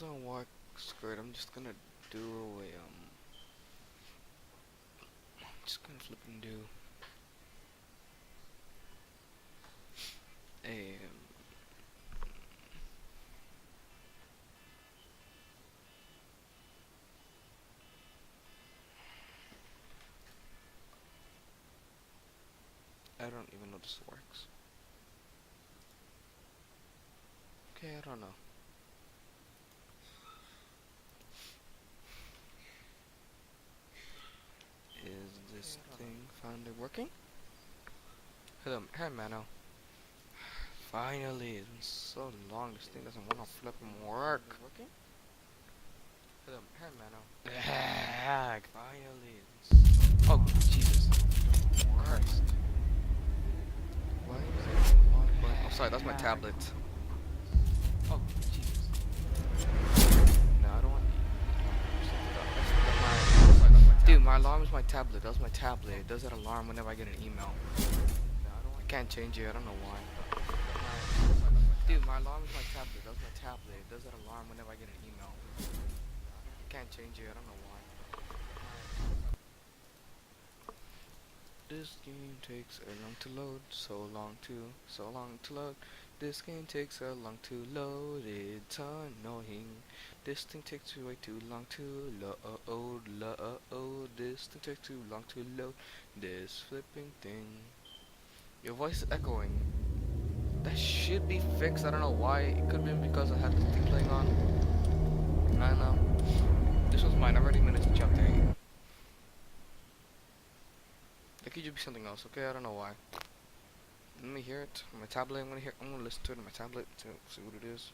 doesn't work, screw it. I'm just gonna do just gonna flip and do a I don't even know this works. Okay, I don't know. Is this thing finally working? Hello, hey Mano. Finally, it's been so long. This thing doesn't want to flip and work. Working? Hello, hey Mano. Finally. Oh Jesus Christ! Why is it not going? Oh, sorry, that's my tablet. Oh Jesus! No, I don't want. Dude, my alarm is my tablet. That's my tablet. It does that alarm whenever I get an email. I can't change it. I don't know why. Dude, my alarm is my tablet. That's my tablet. It does that alarm whenever I get an email. I can't change it. I don't know why. This game takes a long to load. So long to load. This game takes a long to load. It's annoying. This thing takes way too long to load. This thing takes too long to load. This flipping thing. Your voice is echoing. That should be fixed. I don't know why. It could be because I had this thing playing on. I don't know. This was mine. I've already managed to jump there. It could just be something else. Okay, I don't know why. Let me hear it on my tablet. I'm gonna listen to it on my tablet to see what it is.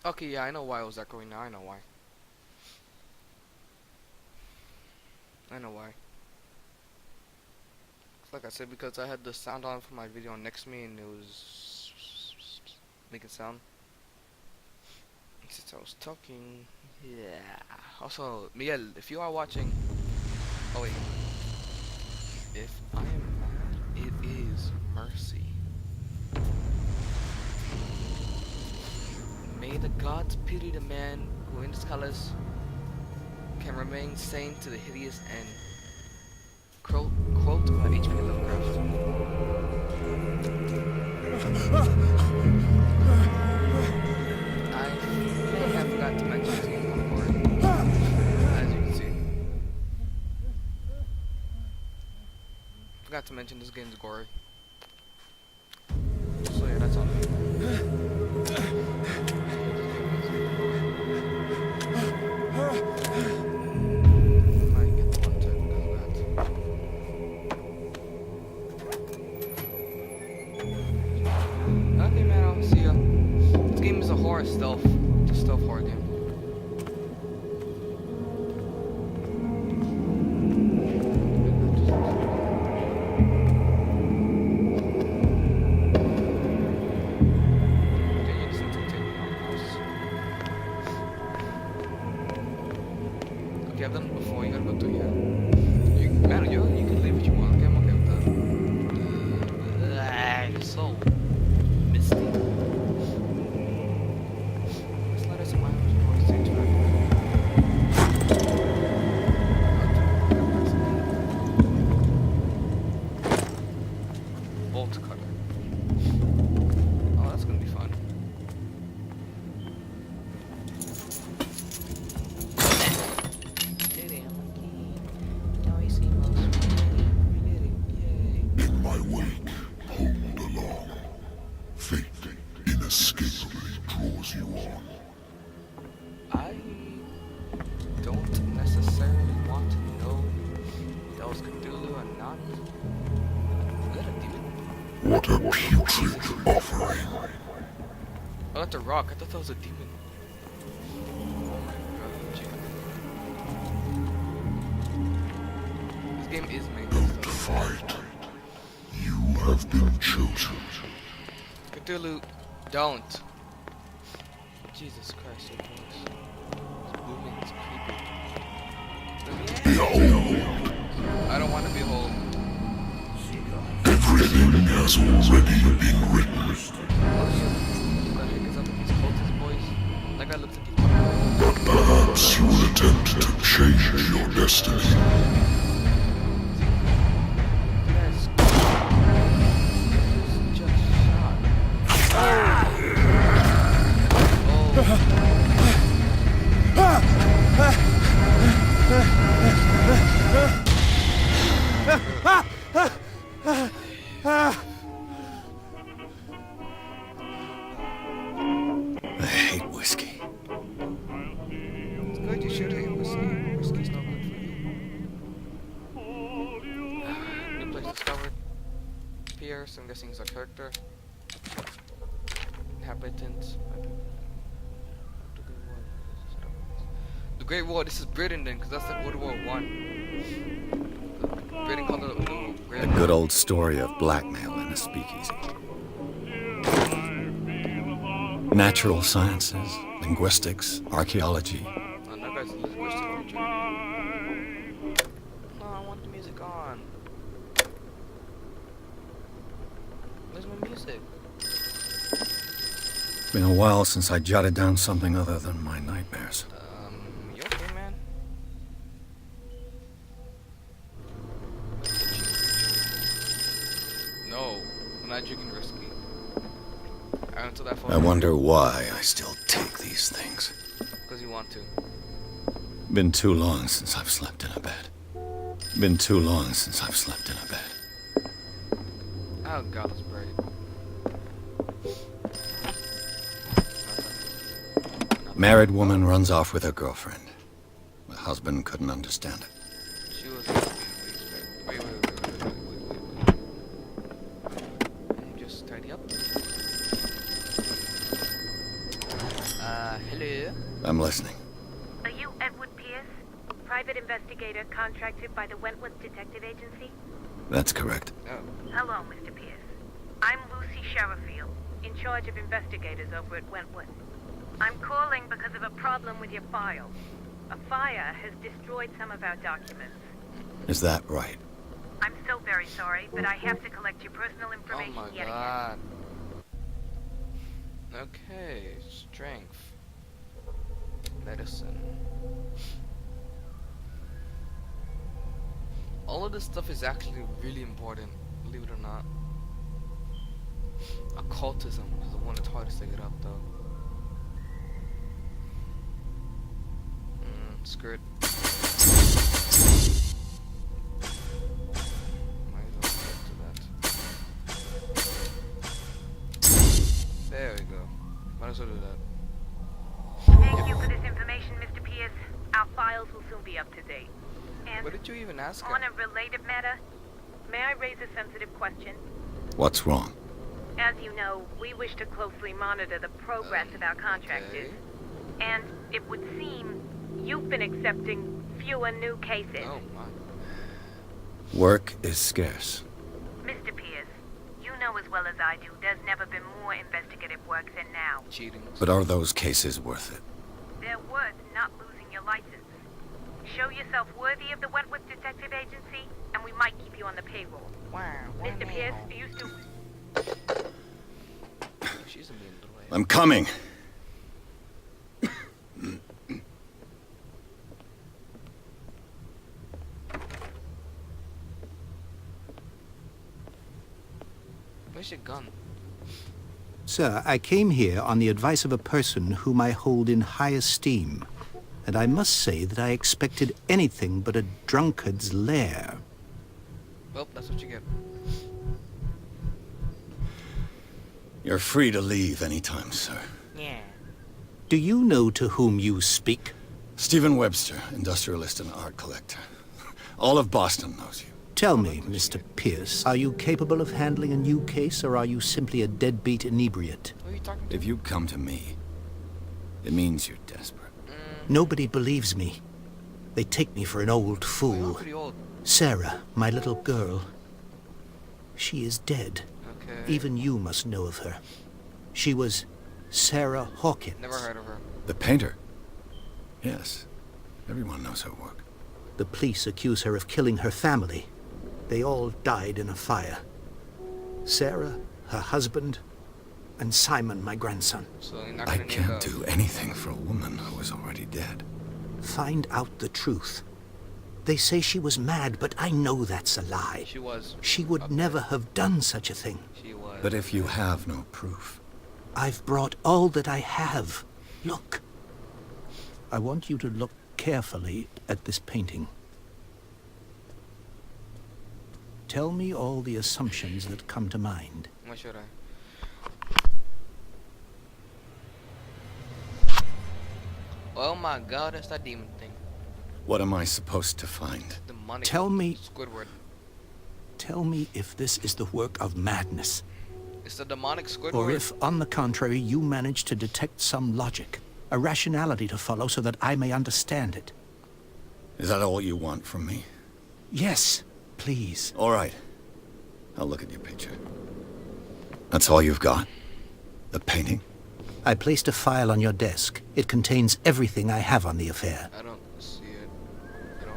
Okay, yeah, I know why it was echoing now. I know why. I know why. Like I said, because I had the sound on for my video next to me and it was making sound. Since I was talking, yeah. Also, Miguel, if you are watching, oh wait, if I am mad, it is mercy. May the gods pity the man who in his colors can remain sane to the hideous end. Quote by H.P. Lovecraft. I may have forgot to mention this game on board, as you can see. Forgot to mention this game's gory. So yeah, that's all. Okay, man, I'll see ya. This game is a horror stealth. It's a stealth horror game. Okay, I've done it before. You gotta go through here. Man, you can leave what you want. Okay, I'm okay with that. It's so misty. Let's let us in my house before the stage back. Bolt cutter. Oh, that's gonna be fun. In my wake, pulled along. Fate inescapably draws you on. I don't necessarily want to know if that was Cthulhu or not. Is that a demon? What a putrid offering. Oh, that's a rock. I thought that was a demon. Oh my god, chicken. This game is made this To stuff. fight, you have been chosen. Cthulhu, don't. Jesus Christ, so close. It's booming, it's creepy. Behold, I don't want to behold. everything has already been written. Oh shit. What the heck is up with these cultist boys? That guy looks like he's But perhaps you will attempt to change your destiny. Yes. Just shot. I hate whiskey. It's good, you should hate whiskey. Whiskey's not good for you. New place discovered. Pierce, I'm guessing is a character. Inhabitant. The Great War, this is Britain then, because that's like World War One. Britain called it the Great A War. good old story of blackmail in a speakeasy. Natural sciences, linguistics, archaeology. Oh, that guy's a linguistic teacher. No, I want the music on. Where's my music? Been a while since I jotted down something other than my nightmares. You okay, man? No, I'm not drinking whiskey. I went to that phone. I wonder why I still take these things. Because you want to. Been too long since I've slept in a bed. Been too long since I've slept in a bed. Oh god, that's bright. Married woman runs off with her girlfriend. The husband couldn't understand it. She was wait. And just tidy up. Hello? I'm listening. Are you Edward Pierce, private investigator contracted by the Wentworth Detective Agency? That's correct. Oh. Hello, Mr. Pierce. I'm Lucy Sherifield, in charge of investigators over at Wentworth. I'm calling because of a problem with your file. A fire has destroyed some of our documents. Is that right? I'm so very sorry, but I have to collect your personal Oh information my yet god. Okay, strength. Medicine. All of this stuff is actually really important, believe it or not. Occultism is the one that's hardest to get up though. Screw it. Might as well get to that. There we go. Might as well do that. Thank you for this information, Mr. Pierce. Our files will soon be up to date. And What did you even ask her? on a related matter, may I raise a sensitive question? What's wrong? As you know, we wish to closely monitor the progress of our contractors. Okay. And it would seem you've been accepting fewer new cases. Oh my. Work is scarce. Mr. Pierce, you know as well as I do, there's never been more investigative work than now. Cheating. But are those cases worth it? They're worth not losing your license. Show yourself worthy of the Wentworth Detective Agency, and we might keep you on the payroll. Wow. Mr. Pierce, are you still... She's a mean little lady. I'm coming. Where's your gun? Sir, I came here on the advice of a person whom I hold in high esteem, and I must say that I expected anything but a drunkard's lair. Well, that's what you get. You're free to leave anytime, sir. Yeah. Do you know to whom you speak? Stephen Webster, industrialist and art collector. All of Boston knows you. Tell me, Mr. Pierce, are you capable of handling a new case, or are you simply a deadbeat inebriate? Who are you talking to? If you come to me, it means you're desperate. Nobody believes me. They take me for an old You're fool. pretty old. Sarah, my little girl, she is dead. Okay. Even you must know of her. She was Sarah Hawkins. Never heard of her. The painter? Yes. Everyone knows her work. The police accuse her of killing her family. They all died in a fire. Sarah, her husband, and Simon, my grandson. So you're not I gonna need can't the- do anything for a woman who is already dead. Find out the truth. They say she was mad, but I know that's a lie. She was. She would never have done such a thing. She was. But if you have no proof, I've brought all that I have. Look. I want you to look carefully at this painting. Tell me all the assumptions that come to mind. What should I? Oh my god, that's that demon thing. what am I supposed to find? Demonic Tell me- Squidward. Tell me if this is the work of madness, It's the demonic Squidward. or if, on the contrary, you manage to detect some logic, a rationality to follow so that I may understand it. Is that all you want from me? Yes, please. All right. I'll look at your picture. That's all you've got? The painting? I placed a file on your desk. It contains everything I have on the affair. I don't see it. You know.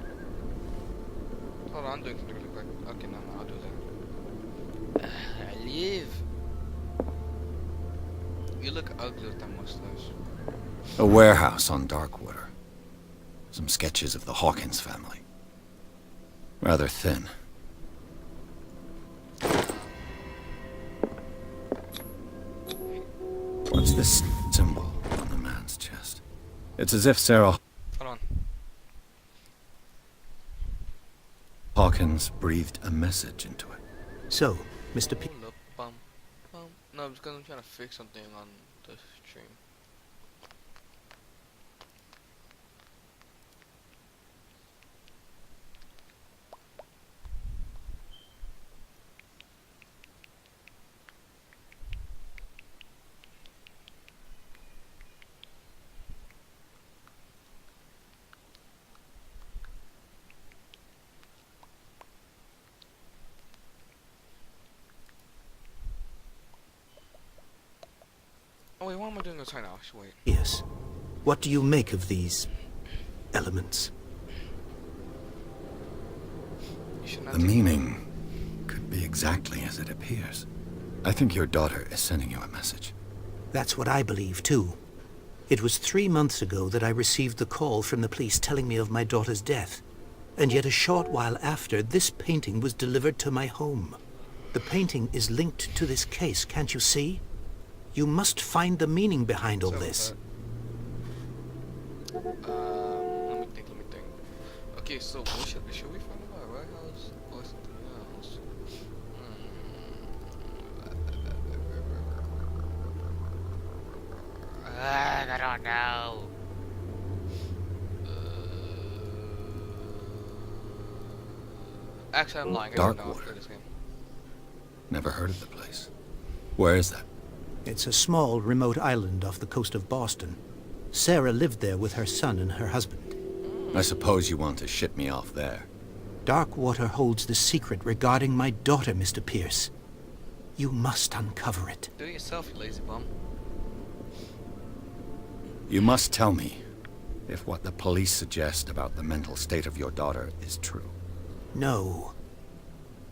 Hold on, I'm doing something really quick. Okay, no, I'll do that. I live. You look ugly with that mustache. A warehouse on Darkwater. Some sketches of the Hawkins family. Rather thin. What's this symbol on the man's chest? It's as if Sarah Hold on. Hawkins breathed a message into it. So, Mr. P. Hold up, bum. No, it's because I'm trying to fix something on the stream. Oh wait, what am I doing this right now? Wait. Yes. What do you make of these elements? You should not The take- meaning could be exactly as it appears. I think your daughter is sending you a message. That's what I believe, too. It was 3 months ago that I received the call from the police telling me of my daughter's death. And yet a short while after, this painting was delivered to my home. The painting is linked to this case, can't you see? You must find the meaning behind all this. Let me think. Okay, so what should we find about a warehouse or something else? I don't know. Actually, I'm lying. I don't know Darkwater. for this game. Never heard of the place. Where is that? It's a small, remote island off the coast of Boston. Sarah lived there with her son and her husband. I suppose you want to ship me off there. Darkwater holds the secret regarding my daughter, Mr. Pierce. You must uncover it. Do it yourself, you lazy bum. You must tell me if what the police suggest about the mental state of your daughter is true. No.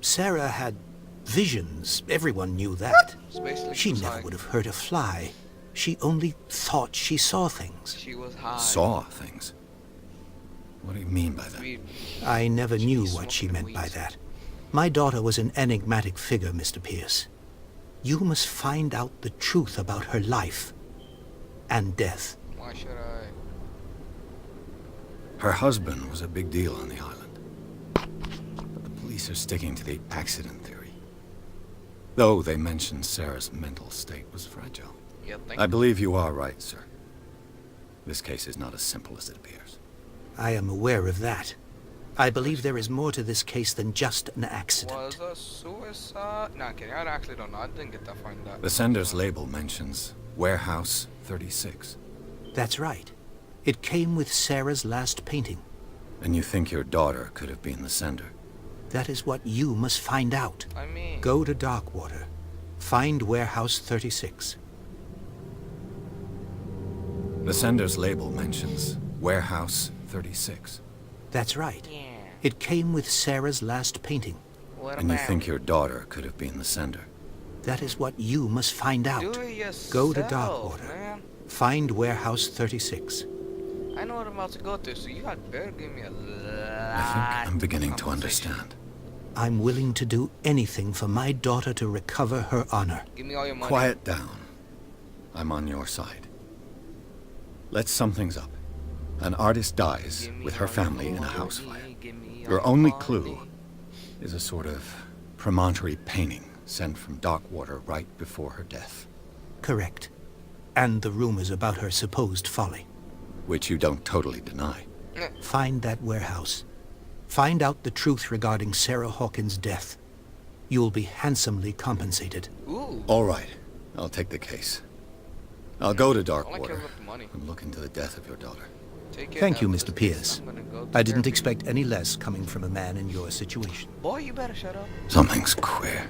Sarah had visions. Everyone knew that. It's basically She was never high. would have hurt a fly. She only thought she saw things. She was high. Saw things. What do you mean by that? We- I never She knew was what she smoking meant by weeds. that. My daughter was an enigmatic figure, Mr. Pierce. You must find out the truth about her life and death. Why should I? Her husband was a big deal on the island. But the police are sticking to the accident theory. Though they mentioned Sarah's mental state was fragile. Yeah, thank I you. believe you are right, sir. This case is not as simple as it appears. I am aware of that. I believe there is more to this case than just an accident. Was a suicide? Nah, kidding. I actually don't know. I didn't get that far in that. The sender's label mentions Warehouse 36. That's right. It came with Sarah's last painting. And you think your daughter could have been the sender? That is what you must find out. I mean, Go to Darkwater. Find Warehouse 36. The sender's label mentions Warehouse 36. That's right. Yeah. It came with Sarah's last painting. What And you about think your daughter could have been the sender? That is what you must find out. Do it yourself, Go to Darkwater. man. Find Warehouse 36. I know what I'm about to go through, so you had better give me a lot. I think I'm beginning to compensation. understand. I'm willing to do anything for my daughter to recover her honor. Give me all your money. Quiet down. I'm on your side. Let's sum things up. An artist dies Give me with her all your family in a money, house fire. give me all Your your only money. clue is a sort of promontory painting sent from Darkwater right before her death, Correct. And the rumors about her supposed folly. which you don't totally deny. Find that warehouse. Find out the truth regarding Sarah Hawkins' death. You'll be handsomely compensated. Ooh. All right, I'll take the case. I'll go to All I care Darkwater about the money. and look into the death of your daughter. Take it Thank out you, of Mr. this Pierce. I'm gonna go I to didn't therapy. expect any less coming from a man in your situation. Boy, you better shut up. Something's queer.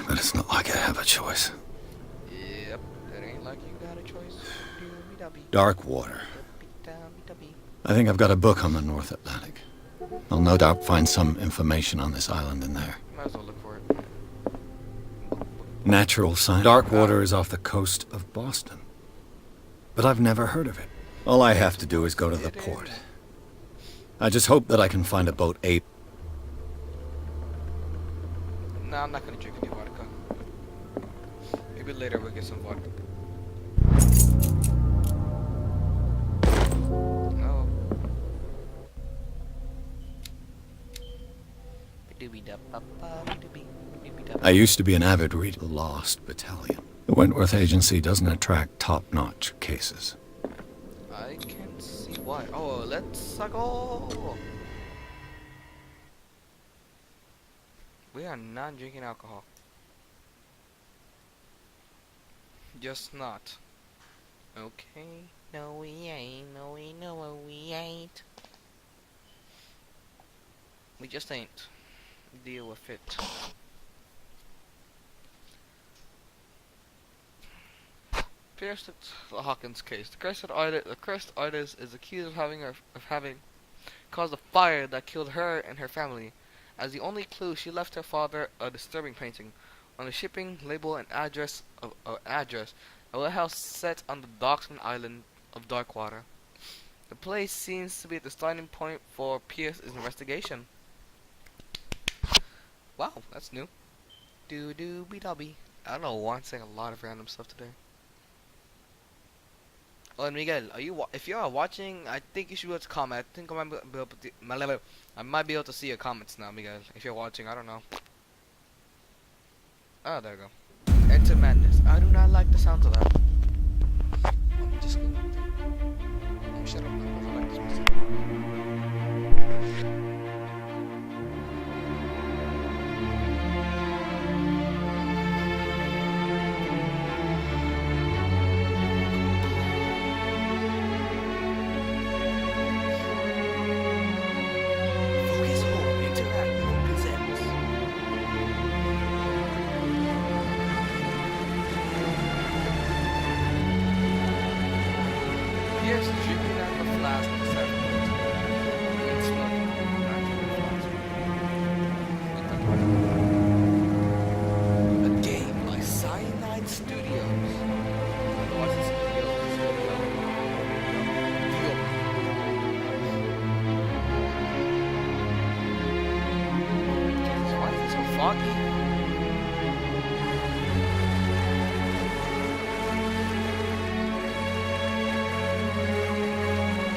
But it's not like I have a choice. Yep, that ain't like you got a choice. Dooby-dubby. Darkwater. Dubby-dubby. I think I've got a book on the North Atlantic. I'll no doubt find some information on this island in there. Might as well look for it. Natural science. Darkwater is off the coast of Boston. But I've never heard of it. All I have to do is go to the port. I just hope that I can find a boat able. Nah, I'm not gonna drink any vodka. Maybe later we'll get some vodka. No. I used to be an avid reader of the Lost Battalion. The Wentworth Agency doesn't attract top-notch cases. I can see why. Oh, let's go. We are not drinking alcohol. Just not. Okay. No, we ain't. No, we know we ain't. We just ain't. Deal with it. Pierce the Hawkins case. The cursed artist is accused of having caused a fire that killed her and her family. As the only clue, she left her father a disturbing painting. On the shipping label and address, a warehouse set on the Docksman Island of Darkwater. The place seems to be the starting point for Pierce's investigation. Wow, that's new. Doo-doo-be-dobby. I don't know why I'm saying a lot of random stuff today. Oh, and Miguel, if you are watching, I think you should be able to comment. I think I might be able to see your comments now, Miguel. If you're watching, I don't know. Oh, there you go. Enter Madness. I do not like the sounds of that. I'm just gonna... Oh, shut up. I don't like this music. Focus Home Interactive presents. Pierce drinking out of a flask beside the boat. It's smoking natural flask. A game by Cyanide Studios. What's the studio? Jesus, why is it so foggy?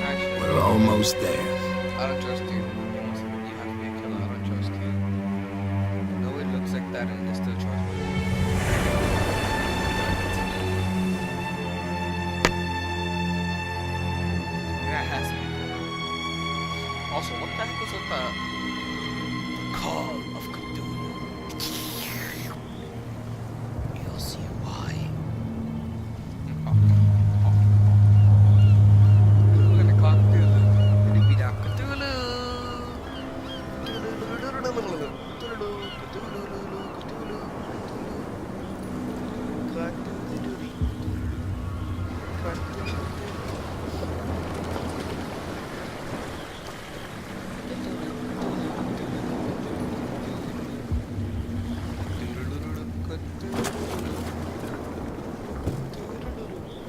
Actually, We're almost there. I don't trust you. You have to be a killer. I don't trust you. No, it looks like that and they still trust me. Yeah, it has to be. Also, what the heck was with the call of Cthulhu? You'll see why. We're gonna call Cthulhu. It'll be down Cthulhu. Cthulhu.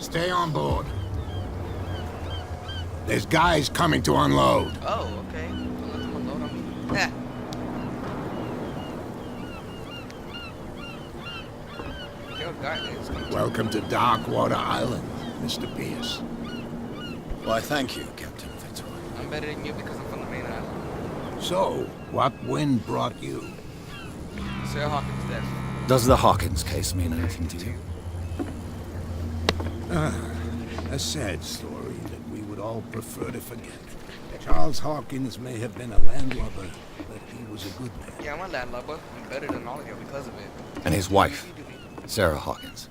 Stay on board. There's guys coming to unload. Oh, okay. Don't let them unload on me. Yeah. Yo, guys, Welcome to Darkwater Island, Mr. Pierce. Why, thank you, Captain Fitzroy. I'm better than you because I'm from the main island. So, what wind brought you? Sarah Hawkins' death. Does the Hawkins case mean anything to you? A sad story that we would all prefer to forget. Charles Hawkins may have been a landlubber, but he was a good man. Yeah, I'm a landlubber. I'm better than all of you because of it. And his wife, Sarah Hawkins.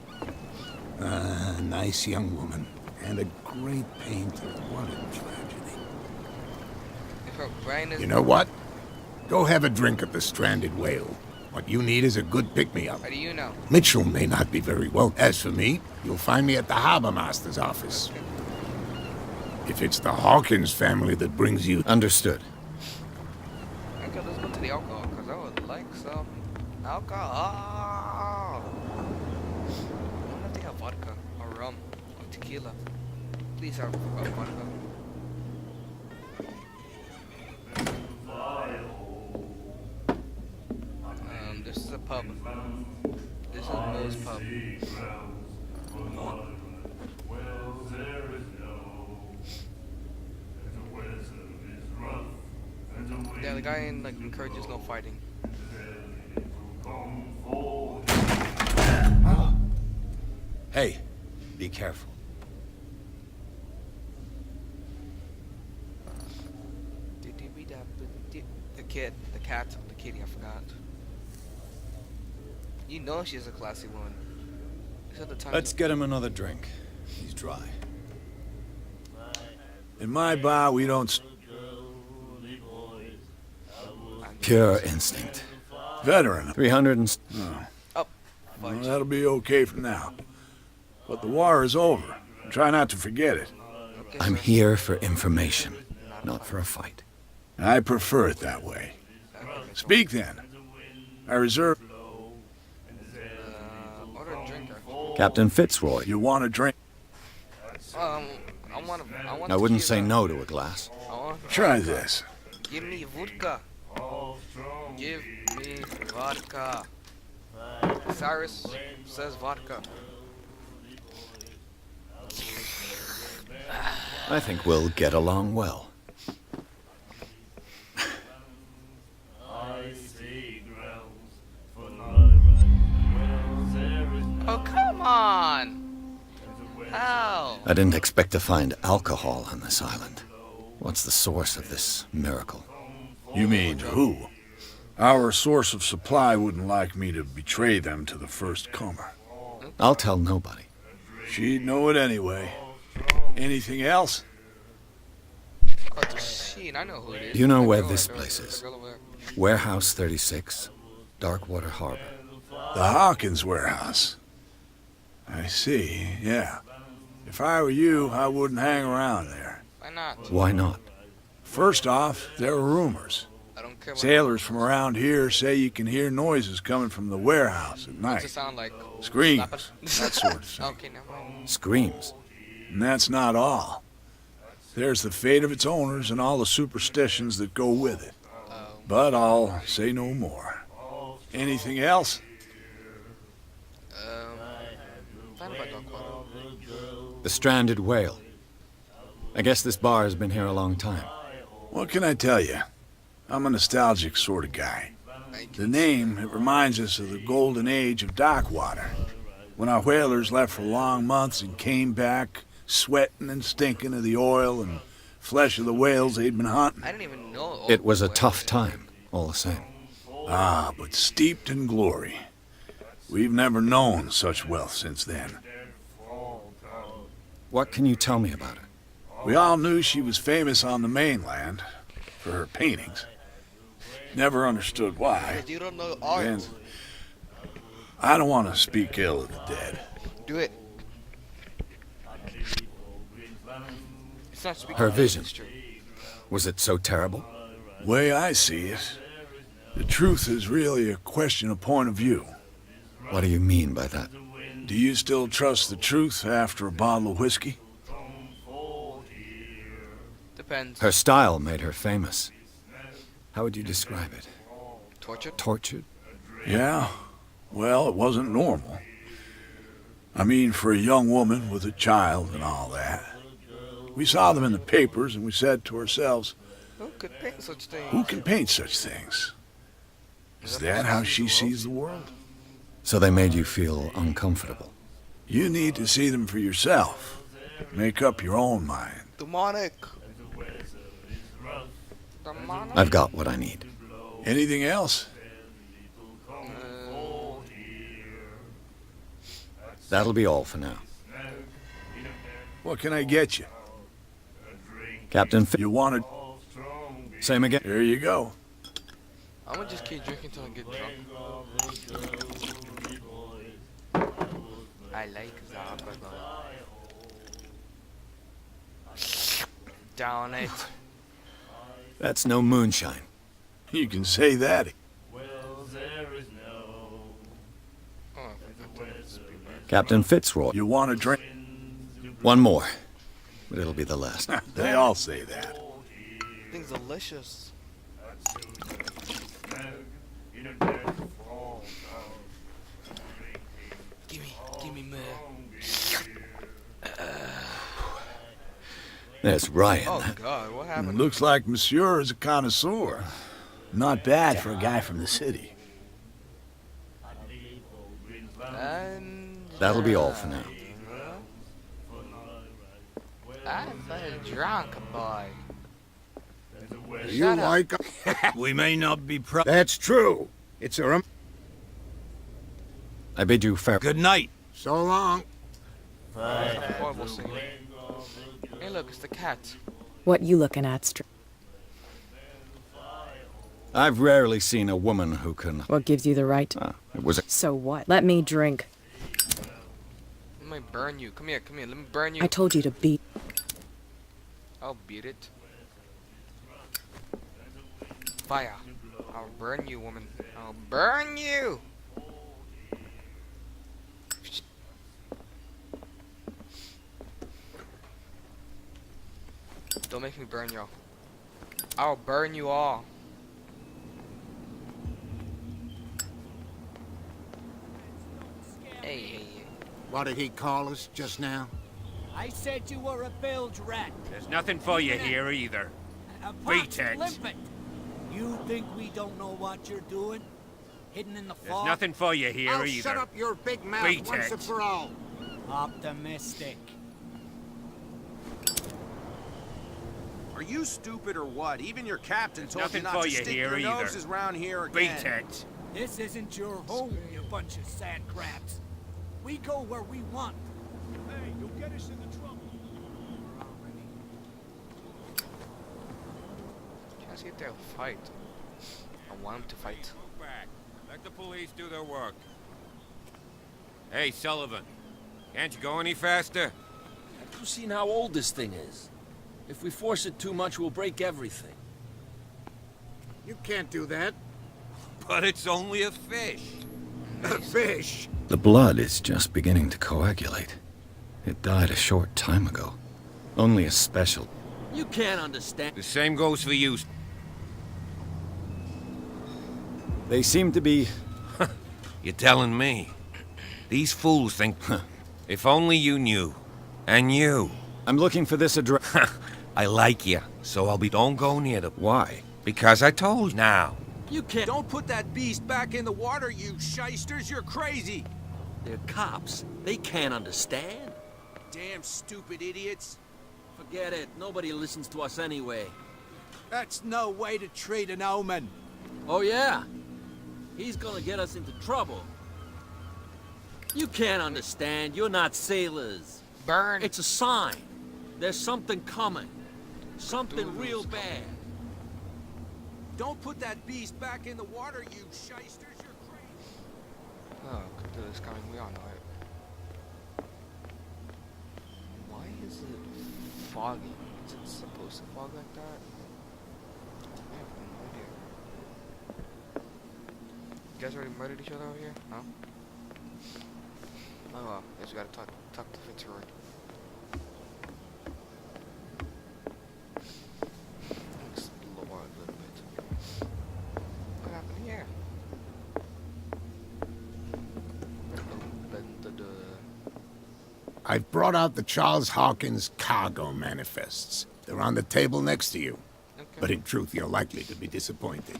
A nice young woman, and a great painter. What a tragedy. If her brain is... You know what? Go have a drink at the Stranded Whale. What you need is a good pick-me-up. How do you know? Mitchell may not be very well. As for me, you'll find me at the Harbor Master's office. If it's the Hawkins family that brings you... Understood. Okay, let's go to the alcohol, because I would like some alcohol. I wonder if they have vodka, or rum, or tequila. Please have vodka. This is a pub. This is Moe's pub. Yeah, the guy like encourages no fighting. Hey, be careful. The cat, the kitty, I forgot. You know she's a classy woman. This is the time Let's get him another drink. He's dry. In my bar, we don't... Pure instinct. Veteran. 300 and... Oh, Well, fudge. that'll be okay for now. But the war is over. Try not to forget it. Okay, I'm sir. here for information, not for a fight. I prefer it that way. Speak then. I reserve... Order a drink. Captain Fitzroy. You want a drink? I want I wouldn't say tequila. no to a glass. I want Try this. Give me vodka. Give me vodka. Cyrus says vodka. I think we'll get along well. Oh, come on! How? I didn't expect to find alcohol on this island. What's the source of this miracle? You mean who? Our source of supply wouldn't like me to betray them to the first comer. I'll tell nobody. She'd know it anyway. Anything else? Oh, shit, I know who it is. Do you know That where girl this right there, place that is? girl over there. Warehouse 36, Darkwater Harbor. The Hawkins warehouse. I see, yeah. If I were you, I wouldn't hang around there. Why not? Why not? First off, there are rumors. I don't care. Sailors from around here say you can hear noises coming from the warehouse at What's it night. sound like? Screams, Slapping? that sort of thing. Okay, never mind. Screams. And that's not all. There's the fate of its owners and all the superstitions that go with it. But I'll say no more. Anything else? Find about Darkwater. The Stranded Whale. I guess this bar has been here a long time. What can I tell you? I'm a nostalgic sort of guy. Thank The you. name, it reminds us of the golden age of Darkwater. When our whalers left for long months and came back, sweating and stinking of the oil and flesh of the whales they'd been hunting. I didn't even know. It was a tough time, all the same. Ah, but steeped in glory. We've never known such wealth since then. What can you tell me about her? We all knew she was famous on the mainland for her paintings. Never understood why. You don't know art. And I don't want to speak ill of the dead. Do it. It's not speaking Her of vision. history. Was it so terrible? Way I see it, the truth is really a question of point of view. What do you mean by that? Do you still trust the truth after a bottle of whiskey? Depends. Her style made her famous. How would you describe it? Tortured? Tortured? Yeah. Well, it wasn't normal. I mean, for a young woman with a child and all that. We saw them in the papers and we said to ourselves, Who could paint such things? who can paint such things? Is that how she sees the world? So they made you feel uncomfortable. You need to see them for yourself. Make up your own mind. Demonic. Demonic. I've got what I need. Anything else? That'll be all for now. What can I get you? Captain You want it? Same again. Here you go. I'm gonna just keep drinking till I get drunk. I like Zabba. Down it. That's no moonshine. You can say that. Oh, Captain Fitzroy. You want a drink? One more. But it'll be the last. They all say that. thing's delicious. Give me more. There's Ryan. Oh God, what happened? Looks like Monsieur is a connoisseur. Not bad for a guy from the city. And That'll be all for now. I feel drunk, boy. You Shut up. like... We may not be proud. That's true. It's a... I bid you farewell. Good night. So long. Horrible singing. Hey, look, it's the cat. What you looking at, I've rarely seen a woman who can... What gives you the right? It was a... So what? Let me drink. Let me burn you. Come here, let me burn you. I told you to beat. I'll beat it. Fire. I'll burn you, woman. I'll burn you! Don't make me burn y'all. I'll burn you all. Hey. What did he call us just now? I said you were a bilge rat. There's nothing for you here either. A Beat it. limpet. You think we don't know what you're doing? Hidden in the There's fog? nothing for you here I'll either. shut up your big mouth Beat once it. and for all. Optimistic. Are you stupid or what? Even your captain told Nothing you not for to you stick here your either. noses around here Beat again. it. This isn't your home, you bunch of sand crabs. We go where we want. Hey, you'll get us into trouble. Can't get there to fight. I want him to fight. Move back. Let the police do their work. Hey, Sullivan. Can't you go any faster? Have you seen how old this thing is? If we force it too much, we'll break everything. You can't do that. But it's only a fish. A fish. The blood is just beginning to coagulate. It died a short time ago. Only a special... You can't understand. The same goes for you. They seem to be... You're telling me. These fools think... If only you knew. And you. I'm looking for this address... I like you, so I'll be... Don't go near the... Why? Because I told you. Now. You can't. Don't put that beast back in the water, you shysters. You're crazy. They're cops. They can't understand. Damn stupid idiots. Forget it. Nobody listens to us anyway. That's no way to treat an omen. Oh, yeah? He's gonna get us into trouble. You can't understand. You're not sailors. Burn! It's a sign. There's something coming. Something real bad. Don't put that beast back in the water, you shysters. You're crazy. Oh, Cthulhu is coming. We all know it. Why is it foggy? Is it supposed to fog like that? I have no idea. You guys already murdered each other over here? No? Oh well, I just gotta talk to Fitzroy. Explore a little bit. What happened here? I've brought out the Charles Hawkins cargo manifests. They're on the table next to you. Okay. But in truth, you're likely to be disappointed.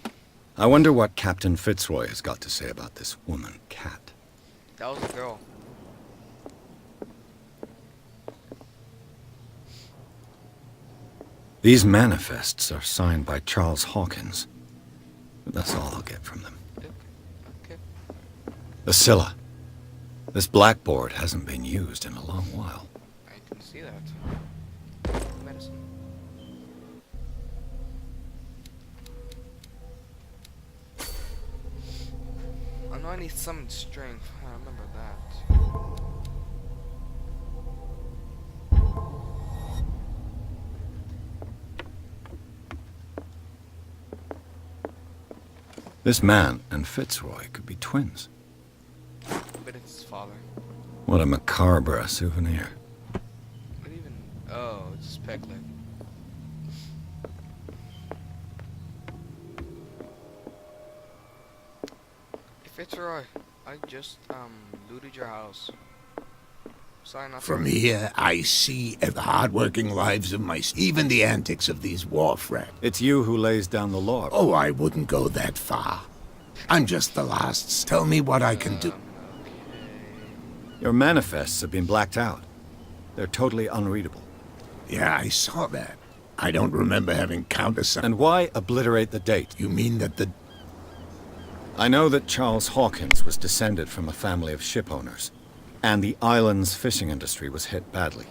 I wonder what Captain Fitzroy has got to say about this woman, Cat. That was a girl. These manifests are signed by Charles Hawkins. That's all I'll get from them. Okay. Basilla. This blackboard hasn't been used in a long while. I can see that. Medicine. I know I need summon strength. I remember that. This man and Fitzroy could be twins. But it's his father. What a macabre souvenir. What even? Oh, it's his peg leg. Hey, Fitzroy, I just looted your house. Sorry, not From here, I see the hard-working lives of even the antics of these wharf rats. It's you who lays down the law. Oh, I wouldn't go that far. I'm just the last. Tell me what I can do. Your manifests have been blacked out. They're totally unreadable. Yeah, I saw that. I don't remember having countersigned. And why obliterate the date? You mean that the... I know that Charles Hawkins was descended from a family of ship owners, and the island's fishing industry was hit badly.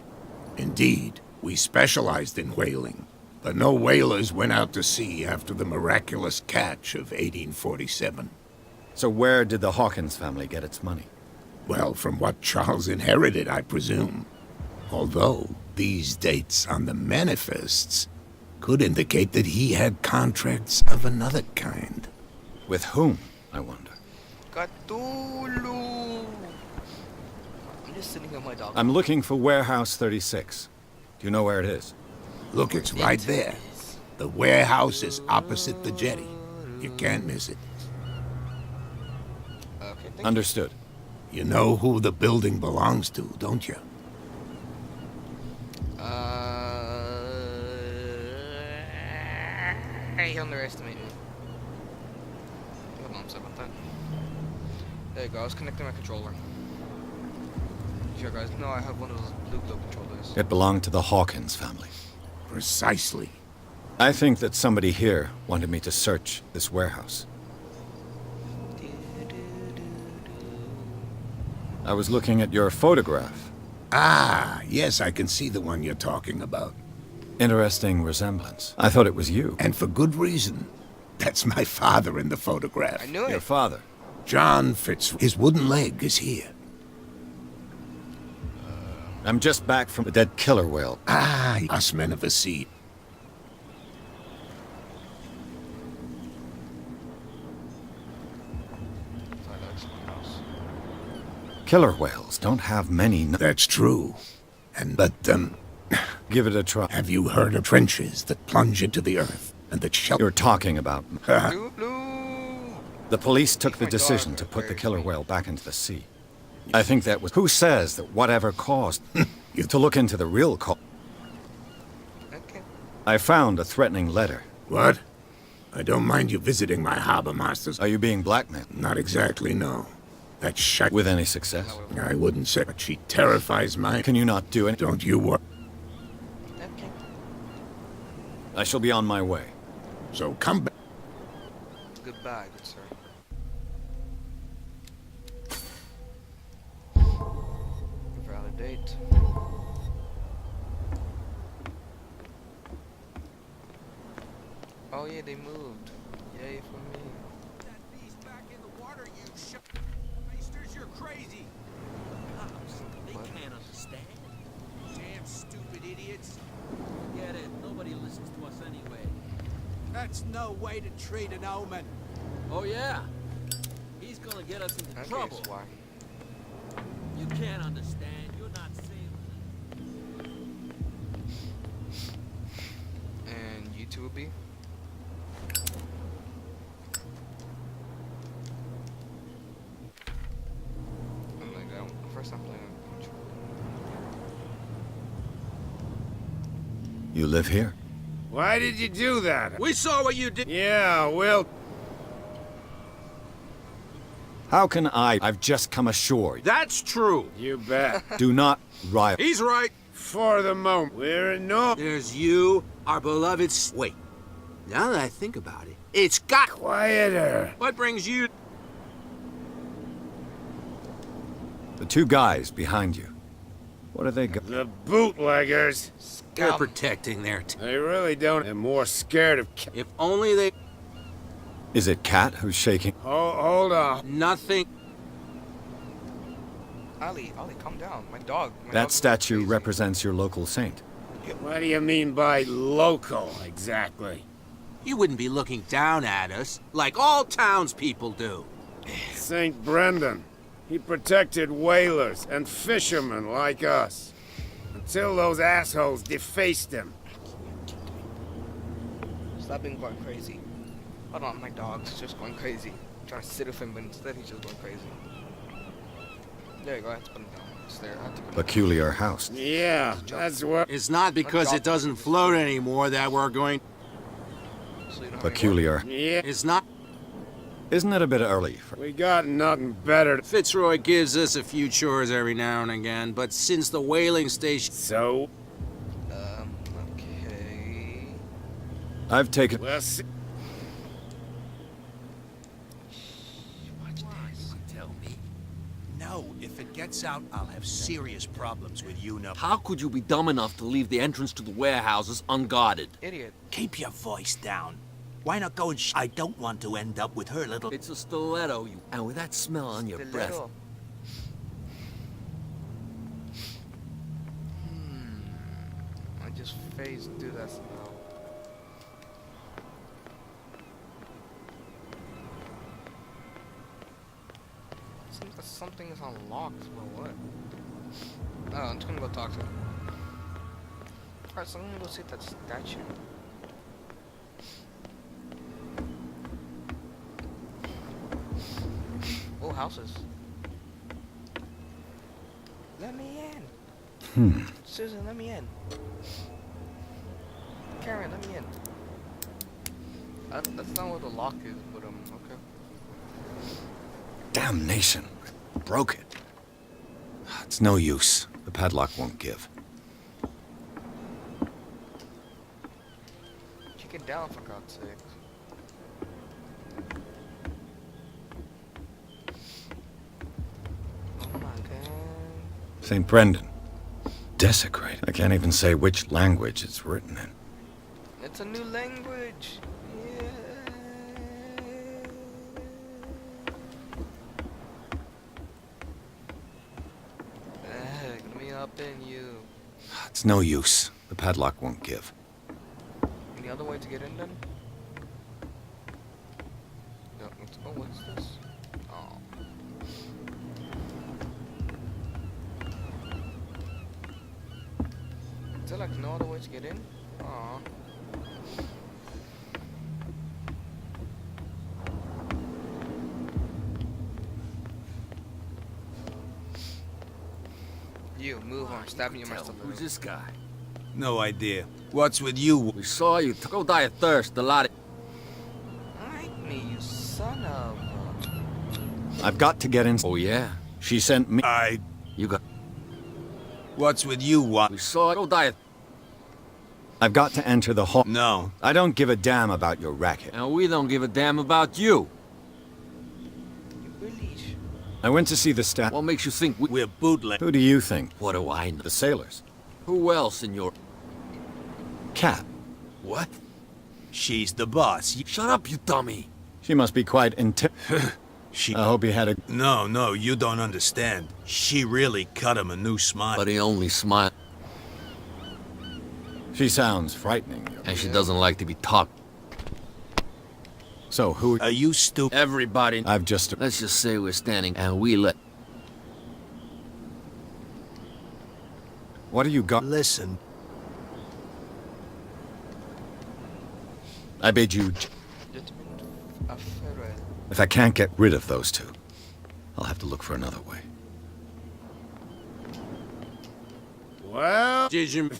Indeed, we specialized in whaling, but no whalers went out to sea after the miraculous catch of 1847. So where did the Hawkins family get its money? Well, from what Charles inherited, I presume. Although, these dates on the manifests could indicate that he had contracts of another kind. With whom, I wonder? Cthulhu! I'm just sitting on my dog. I'm looking for Warehouse 36. Do you know where it is? Look, it's right there. The warehouse is opposite the jetty. You can't miss it. Okay, thank Understood. You know who the building belongs to, don't you? He underestimated me. Hold on, sorry about that. There you go, I was connecting my controller. Sure, guys, no, I have one of those blue glow controllers. It belonged to the Hawkins family. Precisely. I think that somebody here wanted me to search this warehouse. I was looking at your photograph. Ah, yes, I can see the one you're talking about. Interesting resemblance. I thought it was you. And for good reason. That's my father in the photograph. I knew it. Your father. John Fitzroy. His wooden leg is here. I'm just back from the dead killer whale. Ah, us men of the sea. Killer whales don't have many... That's true. But, Give it a try. have you heard of trenches that plunge into the earth and that shelter? You're talking about... Cthulhu! The police took the my decision dog to put the very killer sweet. whale back into the sea. I think that was... Who says that whatever caused... to look into the real cause... Okay. I found a threatening letter. What? I don't mind you visiting my harbor masters. Are you being blackmailed? Not exactly, no. That shite. With any success? I wouldn't say, but she terrifies my... Can you not do it? Don't you worry. Okay. I shall be on my way. So come back. Goodbye, good sir. Validate. Oh yeah, they moved. Yay for me. That beast back in the water, you shysters, you're crazy. Cops, they can't understand. Damn stupid idiots. Forget it. Nobody listens to us anyway. That's no way to treat an omen. Oh, yeah? He's gonna get us into Okay, trouble. so why? You can't understand. You're not sailors. And you two will be? Oh my god, first I'm playing on controller. You live here? Why did you do that? We saw what you did. Yeah, well, How can I've just come ashore. That's true. you bet. Do not riot. He's right. For the moment, we're in no... There's you, our beloved... Wait. Now that I think about it, it's got... Quieter. What brings you... The two guys behind you. What are they go- The bootleggers. They're protecting their... They really don't. They're more scared of... If only they... Is it Cat who's shaking? Hold on. Nothing... Ollie, calm down. My dog. That statue represents your local saint. What do you mean by local, exactly? You wouldn't be looking down at us, like all townspeople do. St. Brendan. He protected whalers and fishermen like us. Until those assholes defaced him. Stop being going crazy. Hold on, my dog's just going crazy. I'm trying to sit with him, but instead he's just going crazy. There you go, I have to put him down. It's there. I have to put him Peculiar house. Yeah, that's what... It's not because it doesn't float anymore that we're going... down. So you don't have any Peculiar. Yeah, It's not... Isn't it a bit early for... we got nothing better to... Fitzroy gives us a few chores every now and again, but since the whaling station... So, okay. I've taken... well, see... No, if it gets out, I'll have serious problems with you now. How could you be dumb enough to leave the entrance to the warehouses unguarded? Idiot. Keep your voice down. Why not go and I don't want to end up with her little... It's a stiletto, you... And with that smell on your breath... Stiletto. I just phased through that smell. Seems like something is unlocked, but what? Oh, I'm just gonna go talk to him. Alright, so I'm gonna go see that statue. Oh, houses. Let me in. Susan, let me in. Karen, let me in. That's not what the lock is, but okay. Damnation. Broke it. It's no use. The padlock won't give. Kick it down, for God's sake. Oh my god. St. Brendan. Desecrated. I can't even say which language it's written in. It's a new language. Yeah. Let me up in you. It's no use. The padlock won't give. Any other way to get in then? No, oh, what's this? Oh. Is there like no other way to get in? Aw. You, move on. Stabbing you myself. Who's this guy? No idea. What's with you? We saw you. Go die of thirst. A lot of... Alright me, you son of a... I've got to get in. Oh, yeah? She sent me. You got... What's with you? What? We saw it. Go die of... I've got to enter the hall. No. I don't give a damn about your racket. And we don't give a damn about you. You really... I went to see the stat. What makes you think we... We're bootleg. Who do you think? What do I know? The sailors. Who else in your... Cat. What? She's the boss. Shut up, you dummy. She must be quite She... I hope he had a... No, you don't understand. She really cut him a new smile. But he only smiled. She sounds frightening. And she doesn't like to be talked. So who... Are you stupid? Everybody... I've just... Let's just say we're standing and we let... What do you got? Listen, I bid you... A ferret. If I can't get rid of those two, I'll have to look for another way. Well, Did you...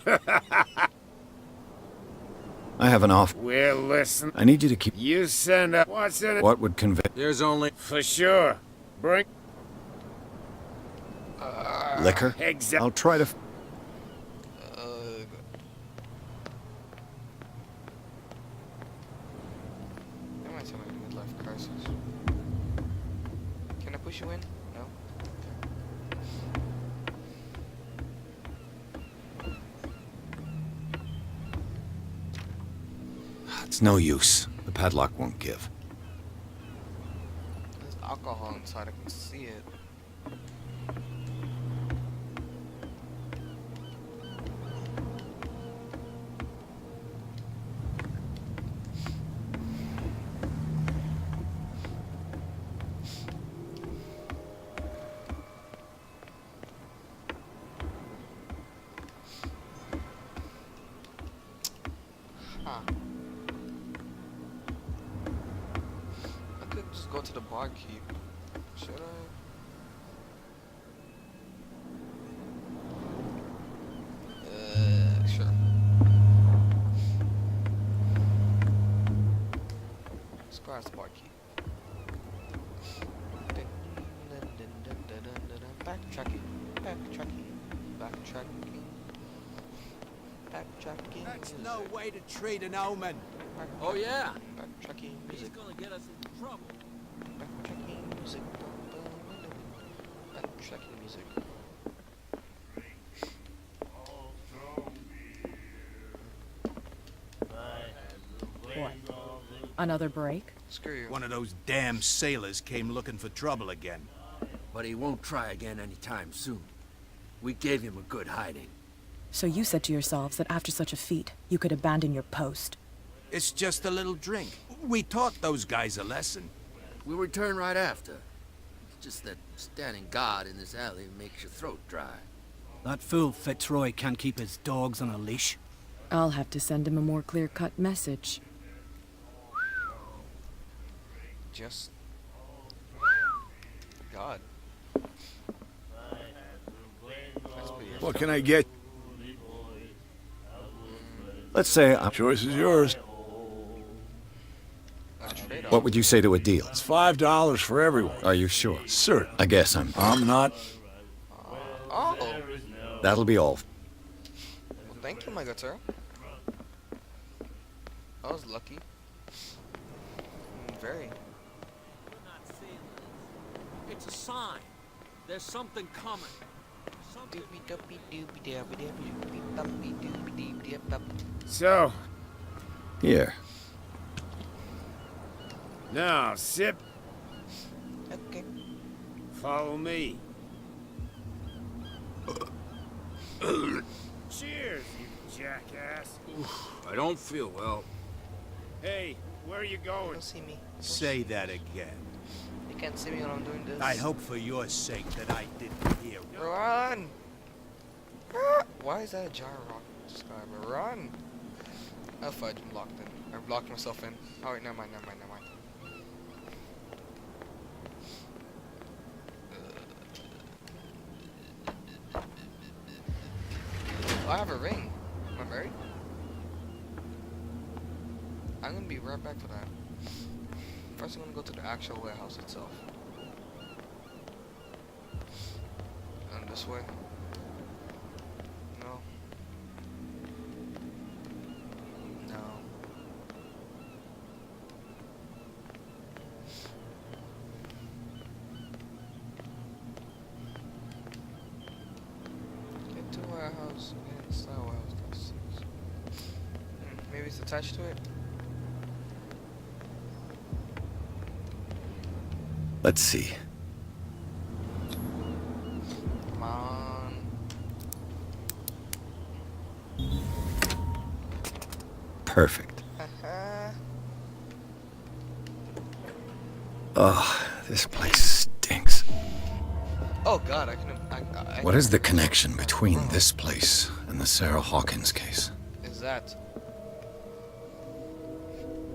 I have an offer. well, listen. I need you to keep... You send up. What's in it? What would convey... There's only... For sure. Bring. Liquor? Exact. I'll try to... That might sound like a midlife crisis. Can I push you in? No? It's no use. The padlock won't give. There's alcohol inside, I can see it. Huh. I could just go to the barkeep. Should I? Sure. Let's go ask the barkeep. Backtracking. That's no way to treat an omen. Oh, yeah? Backtracking He's music. gonna get us into trouble. Backtracking music. Backtracking music. What? Another break? Screw you. One of those damn sailors came looking for trouble again. But he won't try again anytime soon. We gave him a good hiding. So you said to yourselves that after such a feat, you could abandon your post. It's just a little drink. We taught those guys a lesson. We'll return right after. It's just that standing guard in this alley makes your throat dry. That fool Fitzroy can't keep his dogs on a leash. I'll have to send him a more clear-cut message. Just God. That's pretty What can I get? Let's say I'm... Choice is yours. What would you say to a deal? It's $5 for everyone. Are you sure? Certain. I guess I'm not. Oh. That'll be all. Well, thank you, my good sir. I was lucky. Very. You're not seeing this. It's a sign. There's something coming. Something... So, Here. now, sip. Okay. Follow me. Cheers, you jackass. I don't feel well. Hey, where are you You going? don't see me. Say that again. You can't see me when I'm doing this. I hope for your sake that I didn't hear. Run! Why is that a gyro rock subscriber? Run! Oh fudge, I'm locked in. I locked myself in. Oh wait, never mind. I have a ring. Am I married? I'm gonna be right back for that. First, I'm gonna go to the actual warehouse itself. And this way. No. No. Get to warehouse. Get inside warehouse. Maybe it's attached to it. Let's see. Come on. Perfect. Oh, this place stinks. Oh god, I can What is the connection between this place and the Sarah Hawkins case? Is that?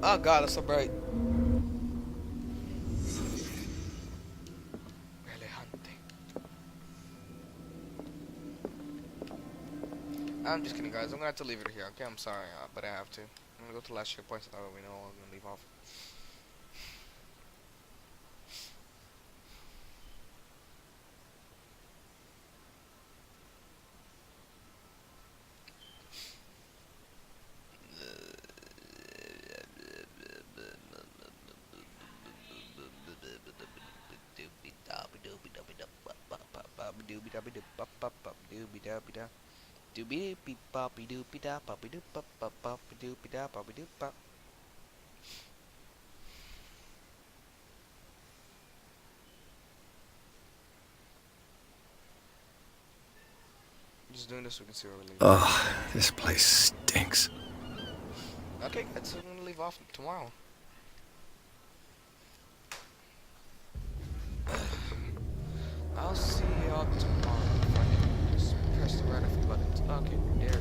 Oh god, it's so bright. I'm just kidding, guys. I'm gonna have to leave it here. Okay, I'm sorry, but I have to. I'm gonna go to the last checkpoint so that way we know I'm gonna leave off. Just doing this so we can see where we leave. Ugh, this place stinks. Okay, guys, so I'm gonna leave off tomorrow. I'll see y'all tomorrow. If I can just press the right of buttons. Okay, there.